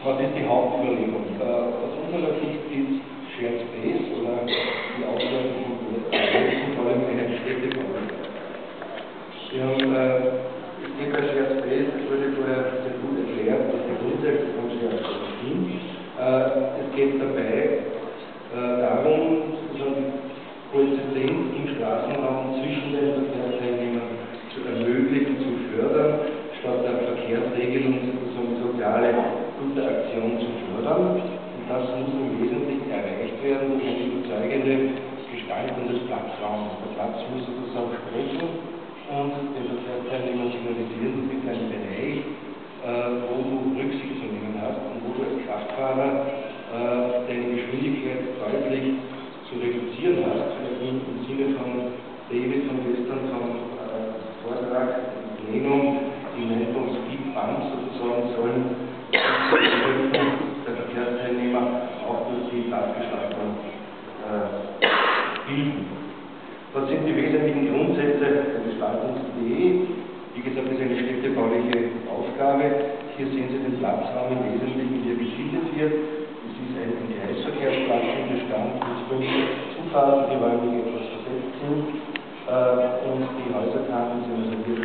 Was ist die Hauptüberlegung? Aus unserer Sicht ist Shared Space oder die Auswertung von Projekten vor allem eine Städtebauliche. Wir haben bei Shared Space, das wurde vorher sehr gut erklärt, was die Grundsätze von Shared Space sind. Es geht dabei darum, sozusagen die Koexistenz im Straßenraum zwischen den Verkehrsteilnehmern zu ermöglichen, zu fördern, statt der Verkehrsregelung sozusagen soziale Interaktion zu fördern. Und das muss im Wesentlichen erreicht werden durch eine überzeugende Gestaltung des Platzraums. Der Platz muss sozusagen sprechen und den Verkehrsteilnehmern signalisieren, du bist ein Bereich, wo du Rücksicht zu nehmen hast und wo du als Kraftfahrer deine Geschwindigkeit deutlich zu reduzieren hast, im Sinne von David von gestern vom Vortrag im Plenum, die nennt uns Speed Bumps sozusagen, sollen der Verkehrsteilnehmer auch durch die Platzgestaltung bilden. Was sind die wesentlichen Grundsätze der Gestaltungsidee? Wie gesagt, das ist eine städtebauliche Aufgabe. Hier sehen Sie den Platzraum im Wesentlichen, wie er geschildert wird. Es ist ein Kreisverkehrsplatz im Bestand mit 5 Zufahrten, die räumlich etwas versetzt sind. Und die Häuserkanten sind also hier